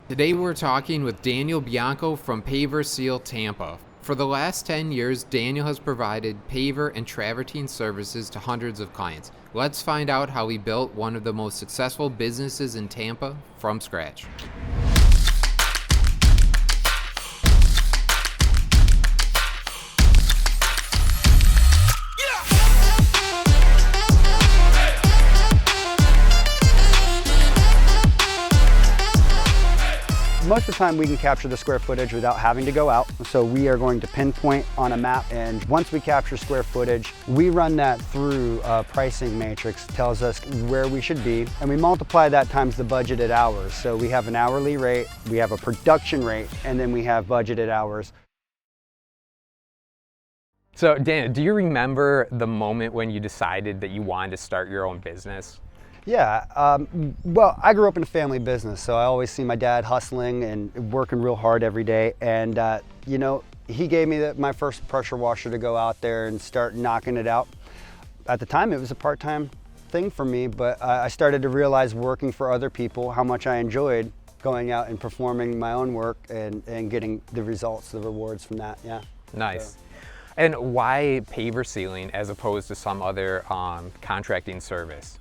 Today we're talking with Daniel Bianco from Paver Seal Tampa. For the last 10 years, Daniel has provided Paver and Travertine services to hundreds of clients. Let's find out how he built one of the most successful businesses in Tampa from scratch. Most of the time we can capture the square footage without having to go out. So we are going to pinpoint on a map, and once we capture square footage, we run that through a pricing matrix, tells us where we should be, and we multiply that times the budgeted hours. So we have an hourly rate, we have a production rate, and then we have budgeted hours. So Dan, do you remember the moment when you decided that you wanted to start your own business? Yeah, well, I grew up in a family business, so I always see my dad hustling and working real hard every day. And, you know, he gave me my first pressure washer to go out there and start knocking it out. At the time, it was a part-time thing for me, but I started to realize working for other people how much I enjoyed going out and performing my own work and getting the results, the rewards from that, yeah. Nice. So. And why Paver Sealing as opposed to some other contracting service?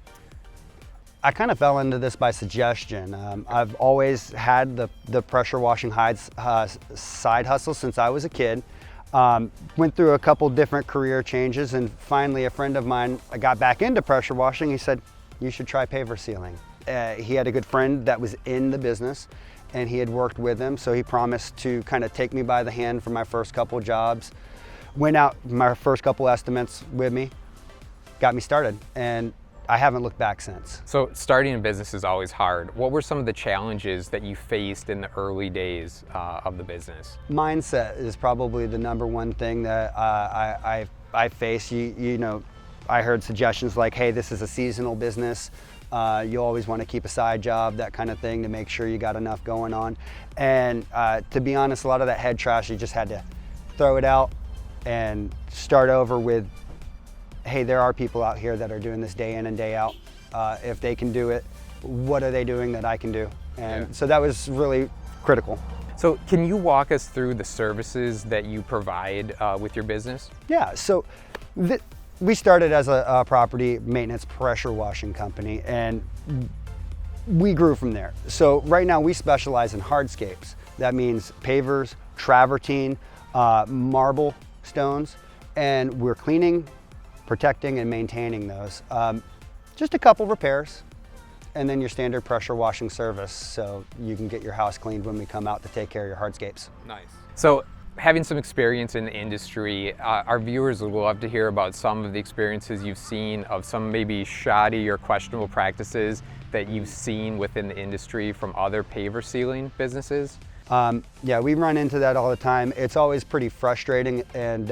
I kind of fell into this by suggestion. I've always had the pressure washing hides side hustle since I was a kid. Went through a couple different career changes, and finally a friend of mine got back into pressure washing. He said, you should try Paver Sealing. He had a good friend that was in the business, and he had worked with him, so he promised to kind of take me by the hand for my first couple jobs. Went out my first couple estimates with me, got me started, and I haven't looked back since. So starting a business is always hard. What were some of the challenges that you faced in the early days of the business? Mindset is probably the number one thing that I face. You know, I heard suggestions like, hey, this is a seasonal business. You always want to keep a side job, that kind of thing, to make sure you got enough going on. And to be honest, a lot of that head trash, you just had to throw it out and start over with, hey, there are people out here that are doing this day in and day out. If they can do it, what are they doing that I can do? And so that was really critical. So can you walk us through the services that you provide with your business? Yeah, so we started as a property maintenance pressure washing company, and we grew from there. So right now we specialize in hardscapes. That means pavers, travertine, marble stones, and we're cleaning, protecting and maintaining those. Just a couple repairs, and then your standard pressure washing service, so you can get your house cleaned when we come out to take care of your hardscapes. Nice. So having some experience in the industry, our viewers would love to hear about some of the experiences you've seen of some maybe shoddy or questionable practices that you've seen within the industry from other paver sealing businesses. Yeah, we run into that all the time. It's always pretty frustrating, and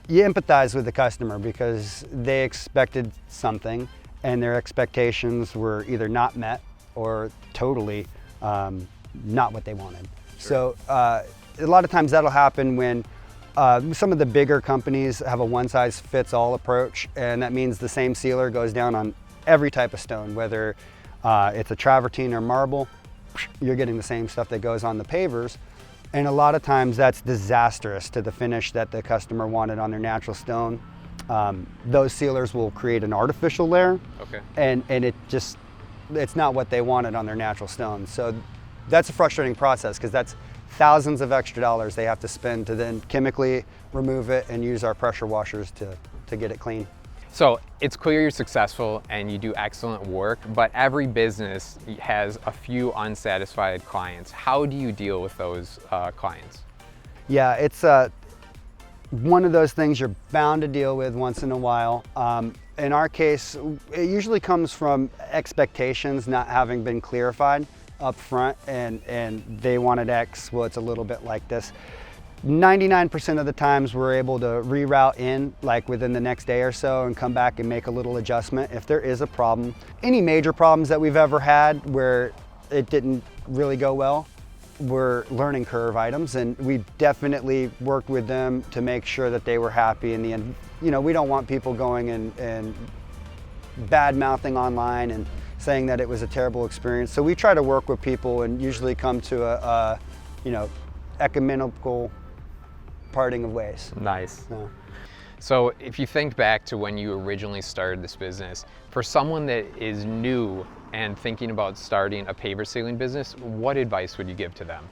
you empathize with the customer because they expected something and their expectations were either not met or totally not what they wanted. Sure. So a lot of times that'll happen when some of the bigger companies have a one-size-fits-all approach, and that means the same sealer goes down on every type of stone, whether it's a travertine or marble. You're getting the same stuff that goes on the pavers. And a lot of times that's disastrous to the finish that the customer wanted on their natural stone. Those sealers will create an artificial layer, and it's not what they wanted on their natural stone. So that's a frustrating process because that's thousands of extra dollars they have to spend to then chemically remove it and use our pressure washers to get it clean. So it's clear you're successful and you do excellent work, but every business has a few unsatisfied clients. How do you deal with those clients? Yeah, it's one of those things you're bound to deal with once in a while. In our case, it usually comes from expectations not having been clarified up front, and they wanted X, well, it's a little bit like this. 99% of the times we're able to reroute in like within the next day or so and come back and make a little adjustment if there is a problem. Any major problems that we've ever had where it didn't really go well were learning curve items, and we definitely worked with them to make sure that they were happy in the end. You know, we don't want people going and bad mouthing online and saying that it was a terrible experience. So we try to work with people and usually come to a ecumenical parting of ways. Nice. Yeah. So if you think back to when you originally started this business, for someone that is new and thinking about starting a paver sealing business, what advice would you give to them?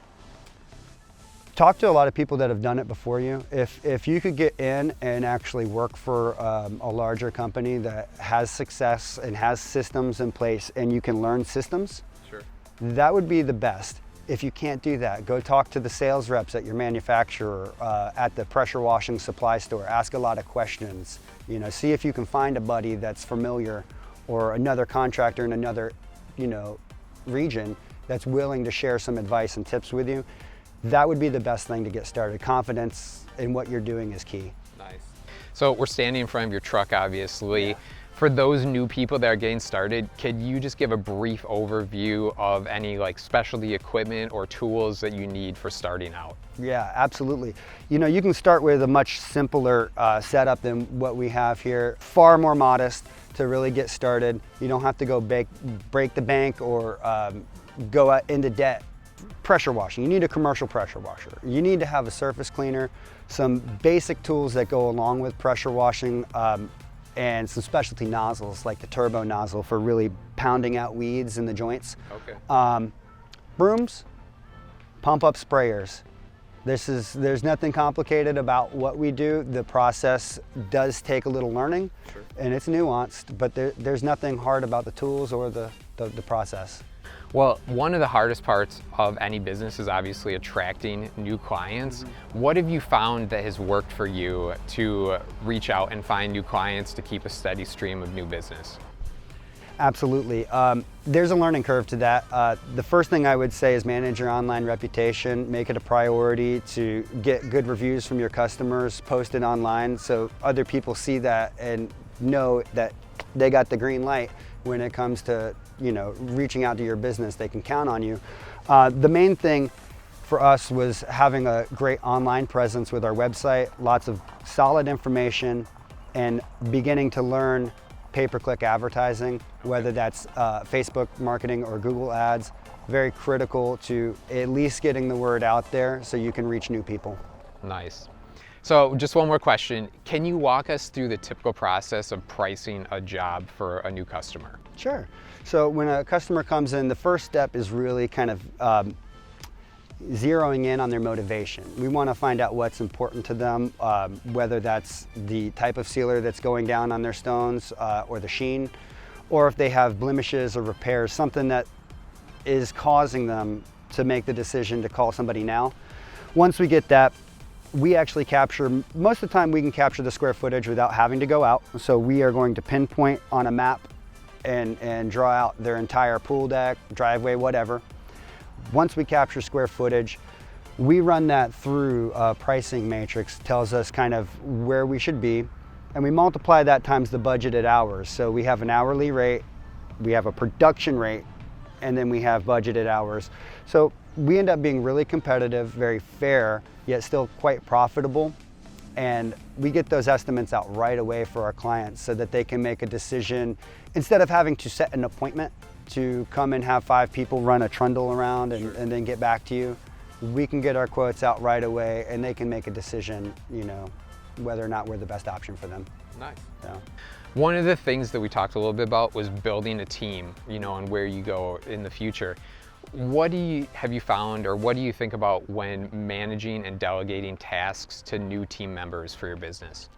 Talk to a lot of people that have done it before you. If you could get in and actually work for a larger company that has success and has systems in place and you can learn systems, Sure. that would be the best. If you can't do that, go talk to the sales reps at your manufacturer, at the pressure washing supply store. Ask a lot of questions. See if you can find a buddy that's familiar or another contractor in another, region that's willing to share some advice and tips with you. That would be the best thing to get started. Confidence in what you're doing is key. Nice. So we're standing in front of your truck, obviously. Yeah. For those new people that are getting started, could you just give a brief overview of any specialty equipment or tools that you need for starting out? Yeah, absolutely. You can start with a much simpler setup than what we have here. Far more modest to really get started. You don't have to go break the bank or go out into debt. Pressure washing, you need a commercial pressure washer. You need to have a surface cleaner, some basic tools that go along with pressure washing, and some specialty nozzles like the turbo nozzle for really pounding out weeds in the joints. Okay. Brooms, pump up sprayers. There's nothing complicated about what we do. The process does take a little learning, Sure. and it's nuanced, but there's nothing hard about the tools or the process. Well, one of the hardest parts of any business is obviously attracting new clients. What have you found that has worked for you to reach out and find new clients to keep a steady stream of new business? Absolutely. There's a learning curve to that. The first thing I would say is manage your online reputation. Make it a priority to get good reviews from your customers, post it online so other people see that and know that they got the green light when it comes to reaching out to your business. They can count on you. The main thing for us was having a great online presence with our website, lots of solid information, and beginning to learn pay-per-click advertising, whether that's Facebook marketing or Google ads. Very critical to at least getting the word out there so you can reach new people. Nice. So just one more question. Can you walk us through the typical process of pricing a job for a new customer? Sure. So when a customer comes in, the first step is really kind of zeroing in on their motivation. We want to find out what's important to them, whether that's the type of sealer that's going down on their stones or the sheen, or if they have blemishes or repairs, something that is causing them to make the decision to call somebody now. Once we get that, we actually capture, most of the time we can capture the square footage without having to go out. So we are going to pinpoint on a map and draw out their entire pool deck, driveway, whatever. Once we capture square footage, we run that through a pricing matrix, tells us kind of where we should be, and we multiply that times the budgeted hours. So we have an hourly rate, we have a production rate, and then we have budgeted hours. So we end up being really competitive, very fair, yet still quite profitable. And we get those estimates out right away for our clients so that they can make a decision instead of having to set an appointment to come and have 5 people run a trundle around and, Sure. and then get back to you. We can get our quotes out right away and they can make a decision, whether or not we're the best option for them. Nice. So. One of the things that we talked a little bit about was building a team, and where you go in the future. What have you found, or what do you think about when managing and delegating tasks to new team members for your business?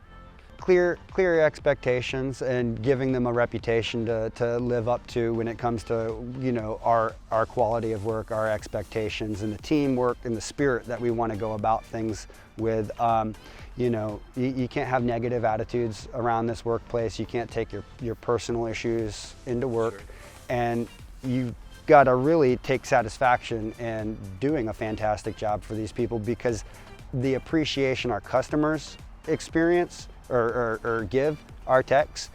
Clear expectations and giving them a reputation to live up to when it comes to our quality of work, our expectations, and the teamwork and the spirit that we want to go about things with. You can't have negative attitudes around this workplace. You can't take your personal issues into work. Sure. And you got to really take satisfaction in doing a fantastic job for these people, because the appreciation our customers experience or give our techs,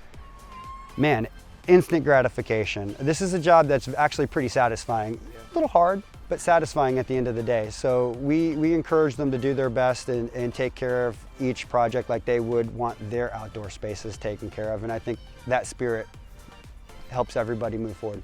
man, instant gratification. This is a job that's actually pretty satisfying. A little hard, but satisfying at the end of the day. So we encourage them to do their best and take care of each project like they would want their outdoor spaces taken care of. And I think that spirit helps everybody move forward.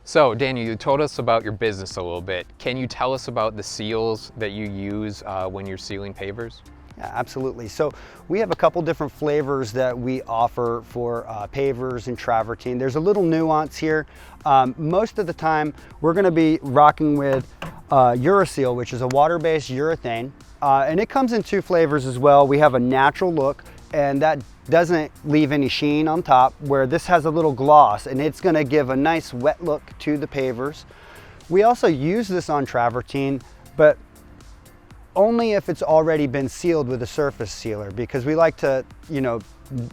So Daniel, you told us about your business a little bit. Can you tell us about the seals that you use when you're sealing pavers? Yeah, absolutely. So we have a couple different flavors that we offer for pavers and travertine. There's a little nuance here. Most of the time we're going to be rocking with Uraseal, which is a water-based urethane, and it comes in two flavors as well. We have a natural look, and that doesn't leave any sheen on top, where this has a little gloss, and it's going to give a nice wet look to the pavers. We also use this on travertine, but only if it's already been sealed with a surface sealer, because we like to,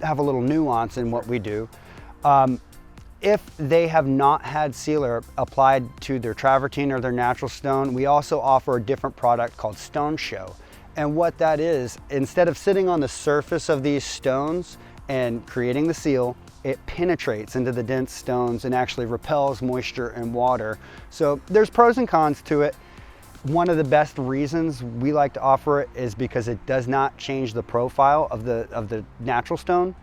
have a little nuance in what we do. If they have not had sealer applied to their travertine or their natural stone, we also offer a different product called Stone Show. And what that is, instead of sitting on the surface of these stones and creating the seal, it penetrates into the dense stones and actually repels moisture and water. So there's pros and cons to it. One of the best reasons we like to offer it is because it does not change the profile of the natural stone,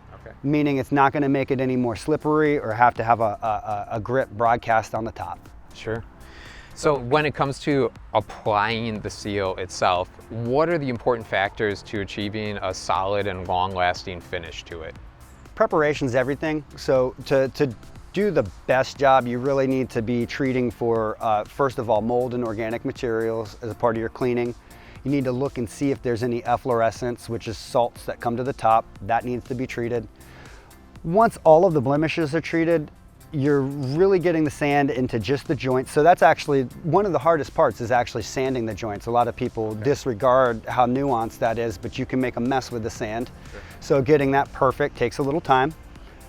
meaning it's not going to make it any more slippery or have to have a grip broadcast on the top. Sure. So when it comes to applying the seal itself, what are the important factors to achieving a solid and long-lasting finish to it? Preparation's everything. So to do the best job, you really need to be treating for, first of all, mold and organic materials as a part of your cleaning. You need to look and see if there's any efflorescence, which is salts that come to the top. That needs to be treated. Once all of the blemishes are treated, you're really getting the sand into just the joints. So that's actually one of the hardest parts, is actually sanding the joints. A lot of people disregard how nuanced that is, but you can make a mess with the sand. Sure. So getting that perfect takes a little time.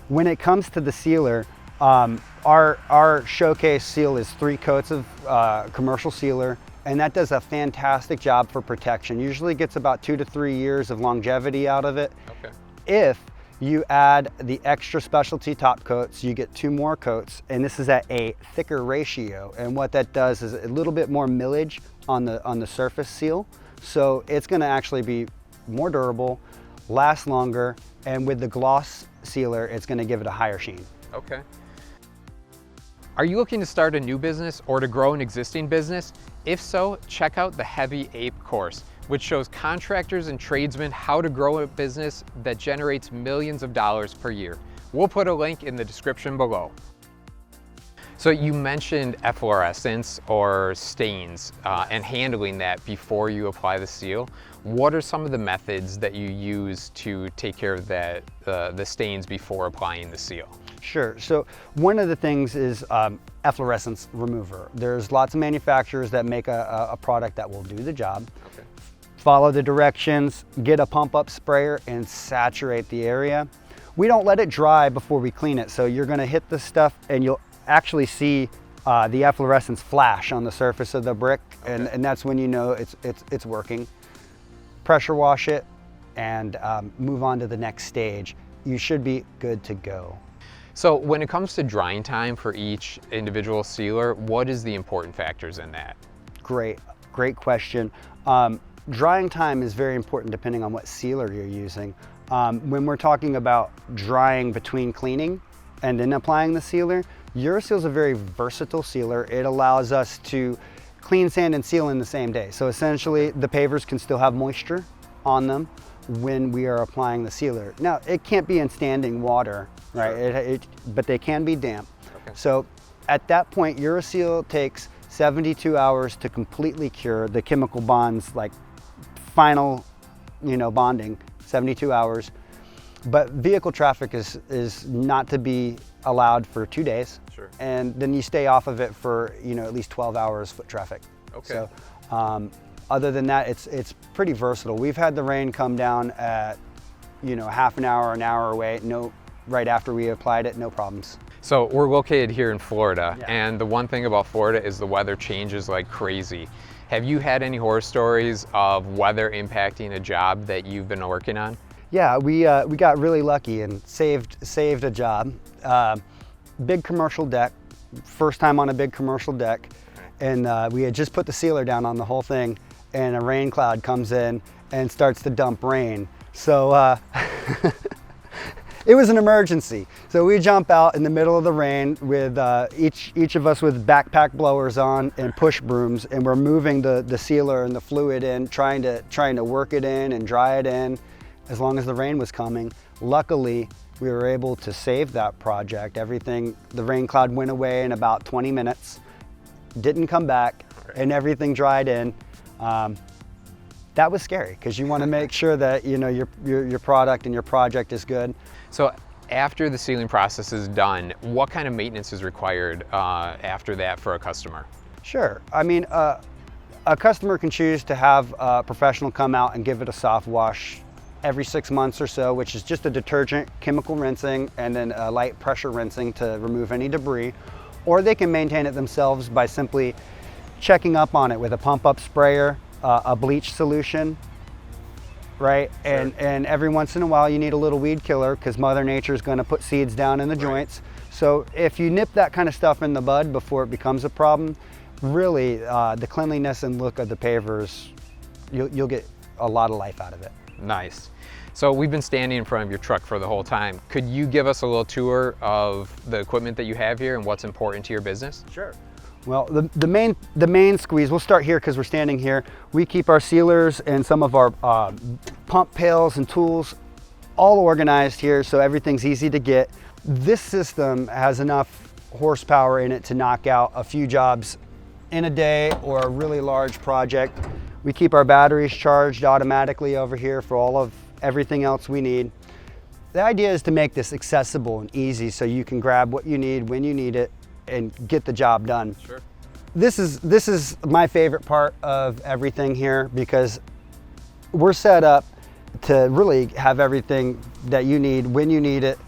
When it comes to the sealer, our showcase seal is 3 coats of commercial sealer, and that does a fantastic job for protection. Usually gets about 2 to 3 years of longevity out of it. Okay. If you add the extra specialty top coats, you get 2 more coats, and this is at a thicker ratio. And what that does is a little bit more millage on the surface seal. So it's gonna actually be more durable, last longer, and with the gloss sealer, it's gonna give it a higher sheen. Okay. Are you looking to start a new business or to grow an existing business? If so, check out the Heavy Ape course, which shows contractors and tradesmen how to grow a business that generates millions of dollars per year. We'll put a link in the description below. So you mentioned efflorescence or stains and handling that before you apply the seal. What are some of the methods that you use to take care of that, the stains before applying the seal? Sure. So one of the things is efflorescence remover. There's lots of manufacturers that make a product that will do the job. Okay. Follow the directions, get a pump up sprayer and saturate the area. We don't let it dry before we clean it. So you're gonna hit the stuff and you'll actually see the efflorescence flash on the surface of the brick. Okay. And that's when you know it's working. Pressure wash it and move on to the next stage. You should be good to go. So when it comes to drying time for each individual sealer, what is the important factors in that? Great question. Drying time is very important depending on what sealer you're using. When we're talking about drying between cleaning and then applying the sealer, Uraseal is a very versatile sealer. It allows us to clean, sand, and seal in the same day. So essentially, the pavers can still have moisture on them when we are applying the sealer. Now, it can't be in standing water, right? Sure. But they can be damp. Okay. So at that point, Uraseal takes 72 hours to completely cure the chemical bonds, like final, bonding, 72 hours. But vehicle traffic is not to be allowed for 2 days. Sure. And then you stay off of it for, at least 12 hours foot traffic. Okay. So, other than that, it's pretty versatile. We've had the rain come down at, half an hour away. Right after we applied it, no problems. So we're located here in Florida, yeah. And the one thing about Florida is the weather changes like crazy. Have you had any horror stories of weather impacting a job that you've been working on? Yeah, we got really lucky and saved a job. Big commercial deck, first time on a big commercial deck. and we had just put the sealer down on the whole thing, and a rain cloud comes in and starts to dump rain. So it was an emergency. So we jump out in the middle of the rain with each of us with backpack blowers on and push brooms, and we're moving the sealer and the fluid in, trying to work it in and dry it in as long as the rain was coming. Luckily, we were able to save that project. The rain cloud went away in about 20 minutes, didn't come back, and everything dried in. That was scary because you want to make sure that your product and your project is good. So after the sealing process is done, what kind of maintenance is required after that for a customer? Sure. I mean, a customer can choose to have a professional come out and give it a soft wash every 6 months or so, which is just a detergent, chemical rinsing, and then a light pressure rinsing to remove any debris. Or they can maintain it themselves by simply checking up on it with a pump-up sprayer, a bleach solution, right? Sure. And every once in a while you need a little weed killer because Mother Nature is going to put seeds down in the joints. So if you nip that kind of stuff in the bud before it becomes a problem, really the cleanliness and look of the pavers, you'll get a lot of life out of it. Nice. So we've been standing in front of your truck for the whole time. Could you give us a little tour of the equipment that you have here and what's important to your business? Sure. Well, the main squeeze, we'll start here because we're standing here. We keep our sealers and some of our pump pails and tools all organized here so everything's easy to get. This system has enough horsepower in it to knock out a few jobs in a day or a really large project. We keep our batteries charged automatically over here for all of everything else we need. The idea is to make this accessible and easy so you can grab what you need when you need it and get the job done. Sure. This is my favorite part of everything here because we're set up to really have everything that you need when you need it.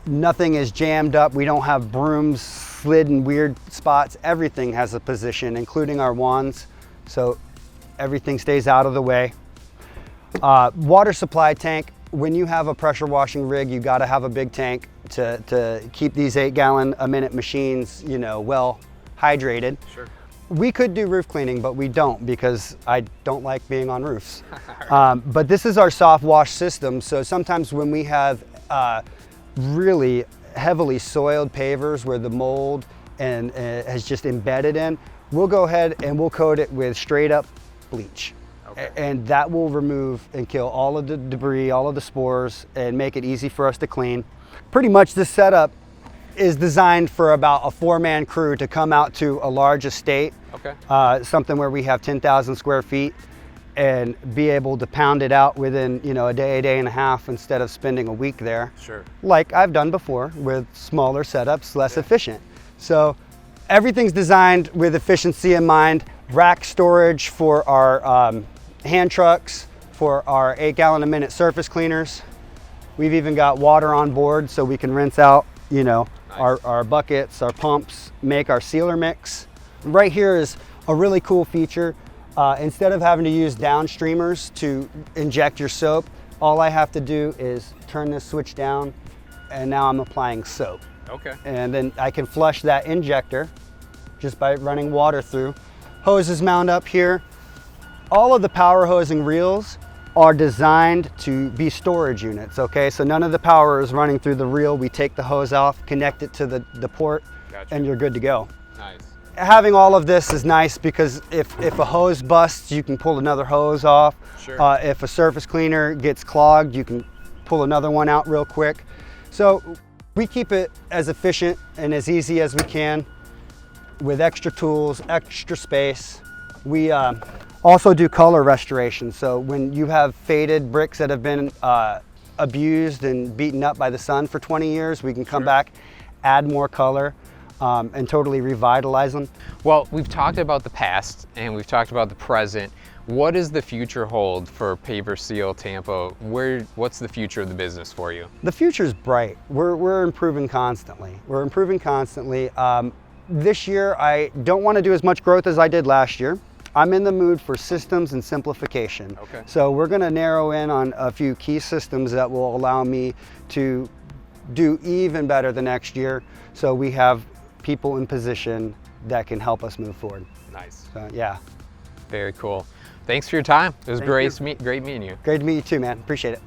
Nothing is jammed up. We don't have brooms slid in weird spots. Everything has a position, including our wands, so everything stays out of the way. Water supply tank. When you have a pressure washing rig, you got to have a big tank to keep these 8-gallon-a-minute machines, well hydrated. Sure. We could do roof cleaning, but we don't because I don't like being on roofs. But this is our soft wash system. So sometimes when we have really heavily soiled pavers where the mold has just embedded in, we'll go ahead and we'll coat it with straight up bleach. Okay. And that will remove and kill all of the debris, all of the spores, and make it easy for us to clean. Pretty much this setup is designed for about a 4-man crew to come out to a large estate, okay. Something where we have 10,000 square feet, and be able to pound it out within a day and a half instead of spending a week there. Sure. Like I've done before with smaller setups, less efficient. So everything's designed with efficiency in mind. Rack storage for our hand trucks, for our 8-gallon-a-minute surface cleaners. We've even got water on board so we can rinse out, nice. our buckets, our pumps, make our sealer mix. Right here is a really cool feature. Instead of having to use downstreamers to inject your soap, all I have to do is turn this switch down, and now I'm applying soap. Okay. And then I can flush that injector just by running water through. Hoses mount up here. All of the power hosing reels are designed to be storage units, okay? So none of the power is running through the reel. We take the hose off, connect it to the port, gotcha. And you're good to go. Nice. Having all of this is nice because if a hose busts, you can pull another hose off. Sure. If a surface cleaner gets clogged, you can pull another one out real quick. So we keep it as efficient and as easy as we can with extra tools, extra space. We also do color restoration. So when you have faded bricks that have been abused and beaten up by the sun for 20 years, we can come back, add more color, and totally revitalize them. Well, we've talked about the past and we've talked about the present. What does the future hold for Paver Seal Tampa? What's the future of the business for you? The future's bright. We're improving constantly. We're improving constantly. This year, I don't want to do as much growth as I did last year. I'm in the mood for systems and simplification. Okay. So we're going to narrow in on a few key systems that will allow me to do even better the next year. So we have people in position that can help us move forward. Nice. So yeah, Very cool. Thanks for your time. It was Thank great, you. great meeting you. great to meet you too, man. Appreciate it.